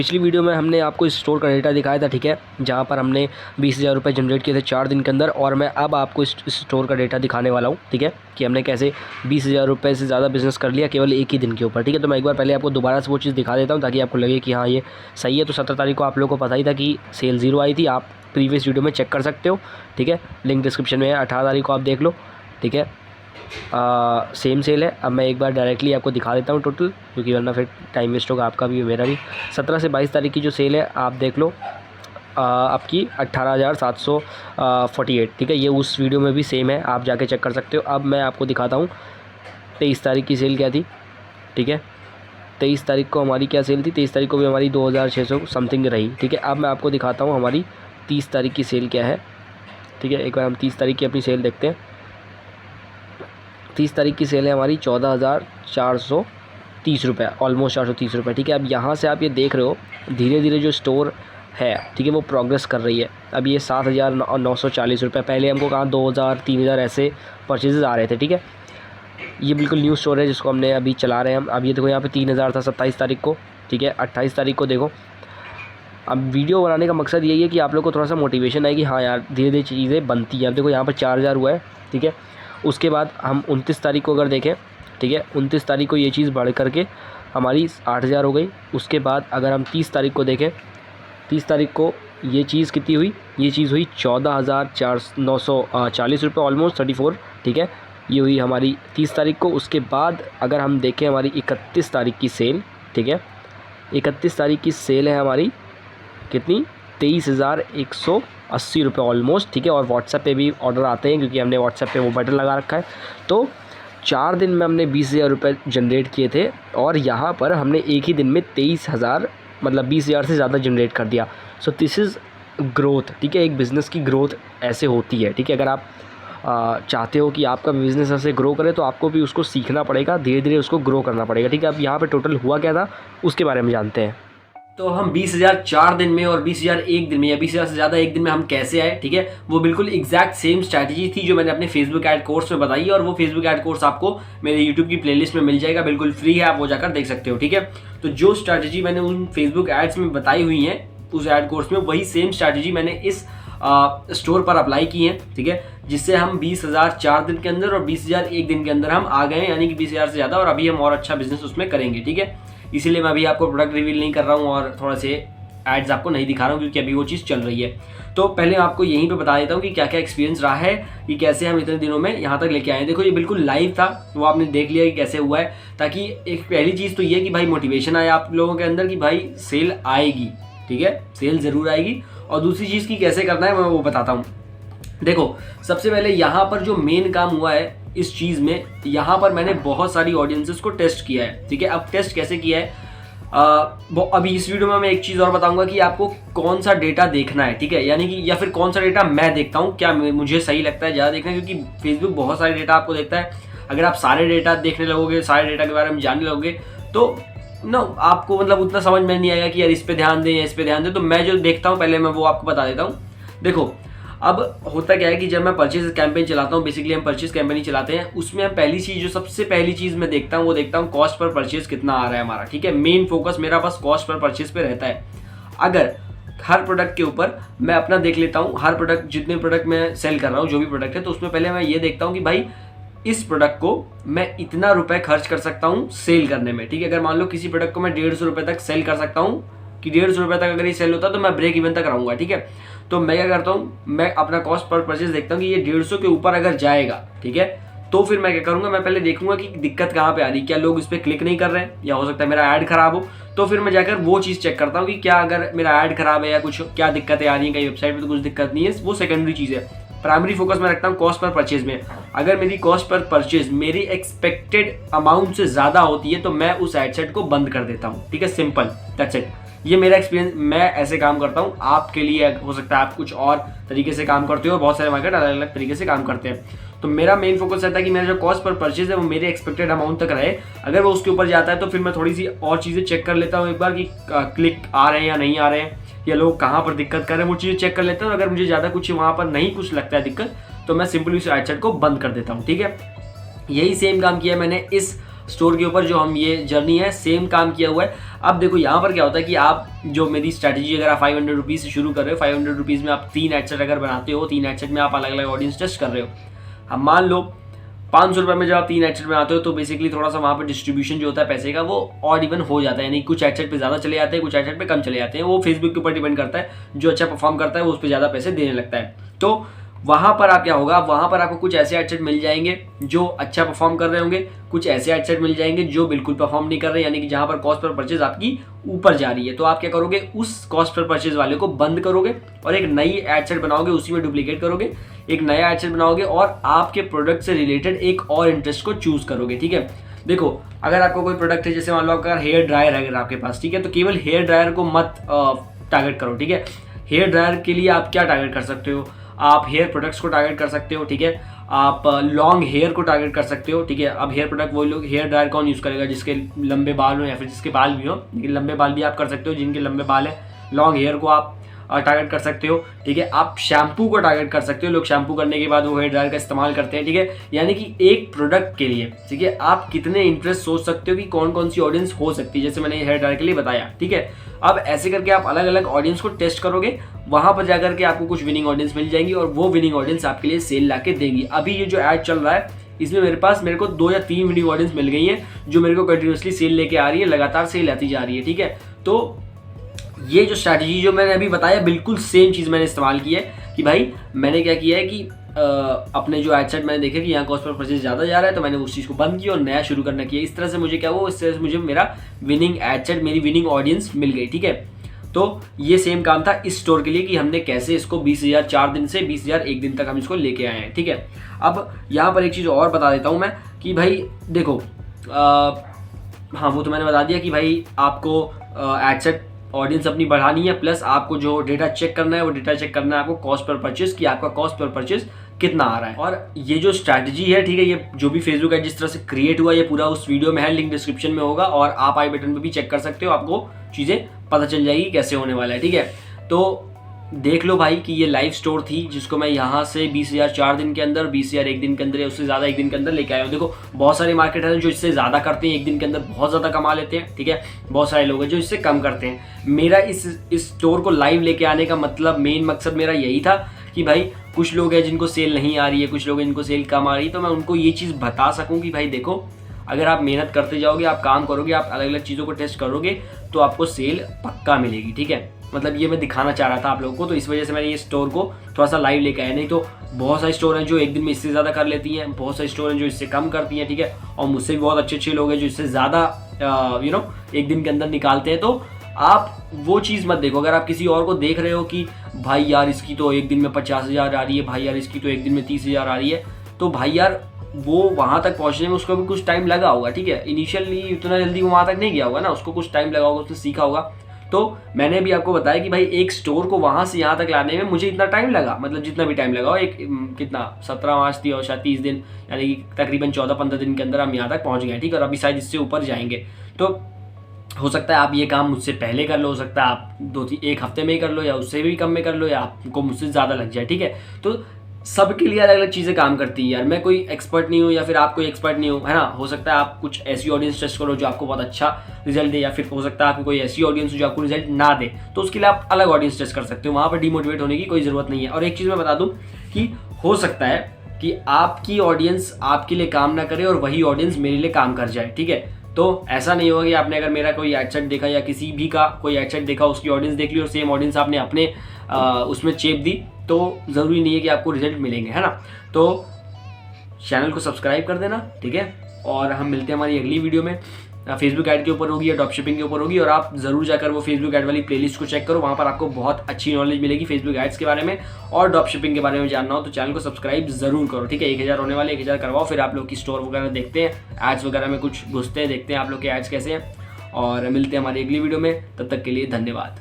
पिछली वीडियो में हमने आपको इस स्टोर का डेटा दिखाया था, ठीक है, जहाँ पर हमने 20,000 रुपये जनरेट किए थे 4 दिन के अंदर। और मैं अब आपको इस स्टोर का डेटा दिखाने वाला हूँ, ठीक है, कि हमने कैसे 20,000 रुपये से ज़्यादा बिजनेस कर लिया केवल एक ही दिन के ऊपर, ठीक है। तो मैं एक बार पहले आपको दोबारा से वो चीज़ दिखा देता हूँ ताकि आपको लगे कि हाँ ये सही है। तो 17 तारीख को आप लोगों को पता ही था कि सेल 0 आई थी, आप प्रीवियस वीडियो में चेक कर सकते हो, ठीक है, लिंक डिस्क्रिप्शन में है। 18 तारीख को आप देख लो, ठीक है, सेम सेल है। अब मैं एक बार डायरेक्टली आपको दिखा देता हूँ टोटल, क्योंकि वरना फिर टाइम वेस्ट होगा आपका भी मेरा भी। 17 से 22 तारीख की जो सेल है आप देख लो, आपकी 18,748, ठीक है। ये उस वीडियो में भी सेम है, आप जाके चेक कर सकते हो। अब मैं आपको दिखाता हूँ 23 तारीख की सेल क्या थी, ठीक है। 23 तारीख को हमारी क्या सेल थी, 23 तारीख को भी हमारी 2,600 समथिंग रही, ठीक है। अब मैं आपको दिखाता हूँ हमारी 30 तारीख की सेल क्या है, ठीक है। एक बार हम 30 तारीख की अपनी सेल देखते हैं। 30 तारीख की सेल है हमारी 14,430 रुपये, ऑलमोस्ट 430 रुपये, ठीक है। अब यहाँ से आप ये देख रहे हो धीरे धीरे जो स्टोर है, ठीक है, वो प्रोग्रेस कर रही है। अब ये 7,940 रुपये, पहले हमको कहाँ 2,000 3,000 ऐसे परचेजेस आ रहे थे, ठीक है। ये बिल्कुल न्यू स्टोर है जिसको हमने अभी चला रहे हैं हम। अब ये देखो यहाँ पे 3,000 था 27 तारीख को, ठीक है। 28 तारीख को देखो। अब वीडियो बनाने का मकसद यही है कि आप लोग को थोड़ा सा मोटिवेशन आए कि हाँ यार धीरे धीरे चीज़ें बनती हैं। अब देखो यहाँ पर 4,000 हुआ है, ठीक है। उसके बाद हम 29 तारीख को अगर देखें, ठीक है, 29 तारीख को ये चीज़ बढ़ करके हमारी 8,000 हो गई। उसके बाद अगर हम 30 तारीख को देखें, 30 तारीख को ये चीज़ कितनी हुई, ये चीज़ हुई 14,940 रुपये, ऑलमोस्ट 34, ठीक है। ये हुई हमारी 30 तारीख को। उसके बाद अगर हम देखें हमारी 31 तारीख की सेल, ठीक है, 31 तारीख की सेल है हमारी कितनी, 23,180 रुपये ऑलमोस्ट, ठीक है। और व्हाट्सएप पे भी ऑर्डर आते हैं क्योंकि हमने व्हाट्सएप पे वो बटन लगा रखा है। तो 4 दिन में हमने 20,000 रुपये जनरेट किए थे और यहाँ पर हमने एक ही दिन में 23,000 मतलब 20,000 से ज़्यादा जनरेट कर दिया। सो दिस इज़ ग्रोथ, ठीक है। एक बिज़नेस की ग्रोथ ऐसे होती है, ठीक है। अगर आप चाहते हो कि आपका बिज़नेस ऐसे ग्रो करे तो आपको भी उसको सीखना पड़ेगा, धीरे धीरे उसको ग्रो करना पड़ेगा, ठीक है। अब यहाँ पे टोटल हुआ क्या था उसके बारे में जानते हैं। तो हम 20,000 4 दिन में और 20,000 एक दिन में या 20,000 से ज़्यादा एक दिन में हम कैसे आए, ठीक है। वो बिल्कुल एग्जैक्ट सेम स्ट्रैटेजी थी जो मैंने अपने फेसबुक ऐड कोर्स में बताई, और वो फेसबुक ऐड कोर्स आपको मेरे यूट्यूब की प्लेलिस्ट में मिल जाएगा, बिल्कुल फ्री है, आप वो जाकर देख सकते हो, ठीक है। तो जो स्ट्रैटेजी मैंने उन फेसबुक एड्स में बताई हुई है उस ऐड कोर्स में, वही सेम स्ट्रैटेजी मैंने इस स्टोर पर अप्लाई की है, ठीक है। जिससे हम 20,000 4 दिन के अंदर और 20,000 एक दिन के अंदर हम आ गए, यानी कि 20,000 से ज़्यादा, और अभी हम और अच्छा बिजनेस उसमें करेंगे, ठीक है। इसीलिए मैं अभी आपको प्रोडक्ट रिवील नहीं कर रहा हूँ और थोड़ा से एड्स आपको नहीं दिखा रहा हूँ क्योंकि अभी वो चीज़ चल रही है। तो पहले आपको यहीं पे बता देता हूँ कि क्या क्या एक्सपीरियंस रहा है, कि कैसे हम इतने दिनों में यहाँ तक लेके आए हैं। देखो ये बिल्कुल लाइव था, वो आपने देख लिया कि कैसे हुआ है, ताकि एक पहली चीज़ तो ये कि भाई मोटिवेशन आए आप लोगों के अंदर कि भाई सेल आएगी, ठीक है, सेल ज़रूर आएगी। और दूसरी चीज़ की कैसे करना है मैं वो बताता हूँ। देखो सबसे पहले यहाँ पर जो मेन काम हुआ है इस चीज़ में, यहाँ पर मैंने बहुत सारी ऑडियंसेस को टेस्ट किया है, ठीक है। अब टेस्ट कैसे किया है, अभी इस वीडियो में मैं एक चीज़ और बताऊंगा कि आपको कौन सा डेटा देखना है, ठीक है, यानी कि या फिर कौन सा डेटा मैं देखता हूँ, क्या मुझे सही लगता है ज़्यादा देखना, क्योंकि फेसबुक बहुत सारे डेटा आपको देखता है। अगर आप सारे डेटा देखने लगोगे, सारे डेटा के बारे में जानने लगोगे, तो ना आपको मतलब उतना समझ में नहीं आएगा कि यार इस पे ध्यान दें या इस पे ध्यान दें। तो मैं जो देखता हूँ पहले मैं वो आपको बता देता हूँ। देखो अब होता क्या है कि जब मैं परचेज कैंपेन चलाता हूँ, बेसिकली हम परचेज कैंपेन ही चलाते हैं, उसमें हम पहली चीज़ जो सबसे पहली चीज़ मैं देखता हूँ वो देखता हूँ कॉस्ट पर परचेज कितना आ रहा है हमारा, ठीक है। मेन फोकस मेरा बस कॉस्ट पर परचेज पे रहता है। अगर हर प्रोडक्ट के ऊपर मैं अपना देख लेता हूँ, हर प्रोडक्ट जितने प्रोडक्ट मैं सेल कर रहा हूँ, जो भी प्रोडक्ट है, तो उसमें पहले मैं ये देखता हूँ कि भाई इस प्रोडक्ट को मैं इतना रुपए खर्च कर सकता हूँ सेल करने में, ठीक है। अगर मान लो किसी प्रोडक्ट को मैं 150 रुपये तक सेल कर सकता हूँ, कि 150 रुपये तक अगर ये सेल होता है तो मैं ब्रेक इवन तक रहूँगा, ठीक है। तो मैं क्या करता हूँ, मैं अपना कॉस्ट पर परचेज देखता हूँ कि ये 150 के ऊपर अगर जाएगा, ठीक है, तो फिर मैं क्या करूँगा, मैं पहले देखूंगा कि दिक्कत कहाँ पे आ रही है, क्या लोग इस पर क्लिक नहीं कर रहे हैं, या हो सकता है मेरा ऐड खराब हो। तो फिर मैं जाकर वो चीज़ चेक करता हूँ कि क्या अगर मेरा ऐड खराब है या कुछ क्या दिक्कतें आ रही हैं, कहीं वेबसाइट पर तो कुछ दिक्कत नहीं है, वो सेकेंडरी चीज़ है। प्राइमरी फोकस मैं रखता हूँ कॉस्ट पर परचेज में। अगर मेरी कॉस्ट पर परचेज मेरी एक्सपेक्टेड अमाउंट से ज़्यादा होती है तो मैं उस एड सेट को बंद कर देता हूँ, ठीक है, सिंपल, दैट्स इट। ये मेरा एक्सपीरियंस, मैं ऐसे काम करता हूँ। आपके लिए हो सकता है आप कुछ और तरीके से काम करते हो, बहुत सारे मार्केट अलग अलग तरीके से काम करते हैं। तो मेरा मेन फोकस रहता है कि मेरा जो कॉस्ट पर परचेज है वो मेरे एक्सपेक्टेड अमाउंट तक रहे। अगर वो उसके ऊपर जाता है तो फिर मैं थोड़ी सी और चीज़ें चेक कर लेता हूँ एक बार कि क्लिक आ रहे हैं या नहीं आ रहे हैं, या लोग कहाँ पर दिक्कत कर रहे हैं, वो चीज़ें चेक कर लेता हूँ। अगर मुझे ज़्यादा कुछ वहाँ पर नहीं कुछ लगता है दिक्कत, तो मैं सिंपली उस एड सेट को बंद कर देता हूँ, ठीक है। यही सेम काम किया मैंने इस स्टोर के ऊपर जो हम ये जर्नी है सेम काम किया हुआ है। अब देखो यहाँ पर क्या होता है कि आप जो मेरी स्ट्रैटेजी, अगर आप 500 रुपीज़ से शुरू कर रहे हो, 500 रुपीज़ में आप 3 एडसेट अगर बनाते हो, 3 एडसेट में आप अलग अलग ऑडियंस टेस्ट कर रहे हो। हम मान लो 500 रुपये में जब आप 3 एडसेट बनाते हो तो बेसिकली थोड़ा सा वहाँ पर डिस्ट्रीब्यूशन जो होता है पैसे का वो ऑड इवन हो जाता है, यानी कुछ एडसेट पे ज़्यादा चले जाते हैं, कुछ एडसेट पे कम चले जाते हैं। वो फेसबुक के ऊपर डिपेंड करता है, जो अच्छा परफॉर्म करता है वो उस पर ज़्यादा पैसे देने लगता है। तो वहाँ पर आप क्या होगा, वहाँ पर आपको कुछ ऐसे एडसेट मिल जाएंगे जो अच्छा परफॉर्म कर रहे होंगे, कुछ ऐसे एडसेट मिल जाएंगे जो बिल्कुल परफॉर्म नहीं कर रहे, यानी कि जहाँ पर कॉस्ट पर परचेज आपकी ऊपर जा रही है। तो आप क्या करोगे, उस कॉस्ट पर परचेज वाले को बंद करोगे और एक नई एडसेट बनाओगे, उसी में डुप्लीकेट करोगे, एक नया एडसेट बनाओगे और आपके प्रोडक्ट से रिलेटेड एक और इंटरेस्ट को चूज करोगे। ठीक है, देखो अगर आपको कोई प्रोडक्ट है, जैसे मान लो आपका हेयर ड्रायर है अगर आपके पास, ठीक है, तो केवल हेयर ड्रायर को मत टारगेट करो। ठीक है, हेयर ड्रायर के लिए आप क्या टारगेट कर सकते हो, आप हेयर प्रोडक्ट्स को टारगेट कर सकते हो। ठीक है, आप लॉन्ग हेयर को टारगेट कर सकते हो। ठीक है, अब हेयर प्रोडक्ट वही लोग, हेयर ड्रायर कौन यूज़ करेगा, जिसके लंबे बाल हो या फिर जिसके बाल भी हो, लेकिन लंबे बाल भी आप कर सकते हो, जिनके लंबे बाल हैं। लॉन्ग हेयर को आप टारगेट कर सकते हो। ठीक है, आप शैम्पू को टारगेट कर सकते हो, लोग शैम्पू करने के बाद वो हेयर ड्रायर का इस्तेमाल करते हैं। ठीक है, यानी कि एक प्रोडक्ट के लिए, ठीक है, आप कितने इंटरेस्ट सोच सकते हो कि कौन कौन सी ऑडियंस हो सकती है, जैसे मैंने हेयर ड्रायर के लिए बताया। ठीक है, अब ऐसे करके आप अलग अलग ऑडियंस को टेस्ट करोगे, वहां पर जाकर के आपको कुछ विनिंग ऑडियंस मिल जाएंगी और वो विनिंग ऑडियंस आपके लिए सेल ला के देंगी। अभी ये जो ऐड चल रहा है इसमें मेरे को 2 या 3 विनिंग ऑडियंस मिल गई हैं जो मेरे को कंटिन्यूसली सेल लेके आ रही है, लगातार सेल आती जा रही है। ठीक है, तो ये जो स्ट्रैटेजी जो मैंने अभी बताया बिल्कुल सेम चीज़ मैंने इस्तेमाल की है कि भाई मैंने क्या किया है कि अपने जो एडसेट मैंने देखे कि यहाँ कॉस्ट पर परचेज ज़्यादा जा रहा है तो मैंने उस चीज़ को बंद किया और नया शुरू करना किया। इस तरह से मुझे क्या हुआ, इस तरह से मुझे मेरा विनिंग एडसेट, मेरी विनिंग ऑडियंस मिल गई। ठीक है, तो ये सेम काम था इस स्टोर के लिए कि हमने कैसे इसको 20,000 4 दिन से 20,000 1 दिन तक हम इसको लेके आए हैं। ठीक है, अब यहाँ पर एक चीज़ और बता देता हूँ मैं कि भाई देखो, हाँ वो तो मैंने बता दिया कि भाई आपको एडसेट ऑडियंस अपनी बढ़ानी है, प्लस आपको जो डेटा चेक करना है वो डेटा चेक करना है आपको कॉस्ट पर परचेज, कि आपका कॉस्ट पर परचेज कितना आ रहा है। और ये जो स्ट्रैटेजी है, ठीक है, ये जो भी फेसबुक है जिस तरह से क्रिएट हुआ ये पूरा उस वीडियो में है, लिंक डिस्क्रिप्शन में होगा और आप आई बटन पे भी चेक कर सकते हो, आपको चीज़ें पता चल जाएगी कैसे होने वाला है। ठीक है, तो देख लो भाई कि ये लाइव स्टोर थी जिसको मैं यहाँ से 20,000 4 दिन के अंदर, 20,000 1 दिन के अंदर या उससे ज़्यादा 1 दिन के अंदर लेके आया हूँ। देखो बहुत सारे मार्केट हैं जो इससे ज़्यादा करते हैं, 1 दिन के अंदर बहुत ज़्यादा कमा लेते हैं। ठीक है, बहुत सारे लोग हैं जो इससे कम करते हैं। मेरा इस स्टोर को लाइव लेके आने का मतलब, मेन मकसद मेरा यही था कि भाई कुछ लोग हैं जिनको सेल नहीं आ रही है, कुछ लोग हैं जिनको सेल कम आ रही है, तो मैं उनको ये चीज़ बता सकूँ कि भाई देखो अगर आप मेहनत करते जाओगे, आप काम करोगे, आप अलग अलग चीज़ों को टेस्ट करोगे तो आपको सेल पक्का मिलेगी। ठीक है, मतलब ये मैं दिखाना चाह रहा था आप लोगों को, तो इस वजह से मैंने ये स्टोर को थोड़ा सा लाइव लेके आया। नहीं तो बहुत सारे स्टोर हैं जो 1 दिन में इससे ज़्यादा कर लेती हैं, बहुत सारे स्टोर हैं जो इससे कम करती हैं। ठीक है, और मुझसे भी बहुत अच्छे अच्छे लोग हैं जो इससे ज़्यादा 1 दिन के अंदर निकालते हैं। तो आप वो चीज़ मत देखो। अगर आप किसी और को देख रहे हो कि भाई यार इसकी तो 1 दिन में 50,000 आ रही है, भाई यार इसकी तो 1 दिन में 30,000 आ रही है, तो भाई यार वो वहाँ तक पहुँचने में उसको भी कुछ टाइम लगा होगा। ठीक है, इनिशियली इतना जल्दी वो वहाँ तक नहीं गया होगा ना, उसको कुछ टाइम लगा होगा, उसने सीखा होगा। तो मैंने भी आपको बताया कि भाई एक स्टोर को वहाँ से यहाँ तक लाने में मुझे इतना टाइम लगा, मतलब जितना भी टाइम लगा हो, एक कितना 17 मार्च थी और शायद 30 दिन, यानी कि तकरीबन 14-15 दिन के अंदर हम यहाँ तक पहुँच गए। ठीक है, और अभी शायद इससे ऊपर जाएंगे। तो हो सकता है आप ये काम मुझसे पहले कर लो, हो सकता है आप 1 हफ्ते में ही कर लो या उससे भी कम में कर लो, या आपको मुझसे ज़्यादा लग जाए। ठीक है, तो सबके लिए अलग अलग चीज़ें काम करती है यार। मैं कोई एक्सपर्ट नहीं हूँ या फिर आप कोई एक्सपर्ट नहीं हो, है ना। हो सकता है आप कुछ ऐसी ऑडियंस टेस्ट करो जो आपको बहुत अच्छा रिजल्ट दे, या फिर हो सकता है आपको कोई ऐसी ऑडियंस जो आपको रिजल्ट ना दे, तो उसके लिए आप अलग ऑडियंस टेस्ट कर सकते हो। वहाँ पर डिमोटिवेट होने की कोई ज़रूरत नहीं है। और एक चीज़ मैं बता दूँ कि हो सकता है कि आपकी ऑडियंस आपके लिए काम ना करे और वही ऑडियंस मेरे लिए काम कर जाए। ठीक है, तो ऐसा नहीं होगा कि आपने अगर मेरा कोई एडसेट देखा या किसी भी का कोई एडसेट देखा, उसकी ऑडियंस देख ली और सेम ऑडियंस आपने अपने उसमें चेप दी, तो ज़रूरी नहीं है कि आपको रिजल्ट मिलेंगे, है ना। तो चैनल को सब्सक्राइब कर देना, ठीक है। और हम मिलते हैं हमारी अगली वीडियो में। फेसबुक ऐड के ऊपर होगी या ड्रॉप शिपिंग के ऊपर होगी, और आप ज़रूर जाकर वो फेसबुक ऐड वाली प्लेलिस्ट को चेक करो। वहाँ पर आपको बहुत अच्छी नॉलेज मिलेगी फेसबुक एड्स के बारे में, और ड्रॉप शिपिंग के बारे में जानना हो तो चैनल को सब्सक्राइब ज़रूर करो, ठीक है। 1000 होने वाले, 1000 करवाओ, फिर आप लोग की स्टोर वगैरह देखते हैं, एड्स वगैरह में कुछ घुसते हैं, देखते हैं आप लोग के एड्स कैसे हैं। और मिलते हैं हमारी अगली वीडियो में, तब तक के लिए धन्यवाद।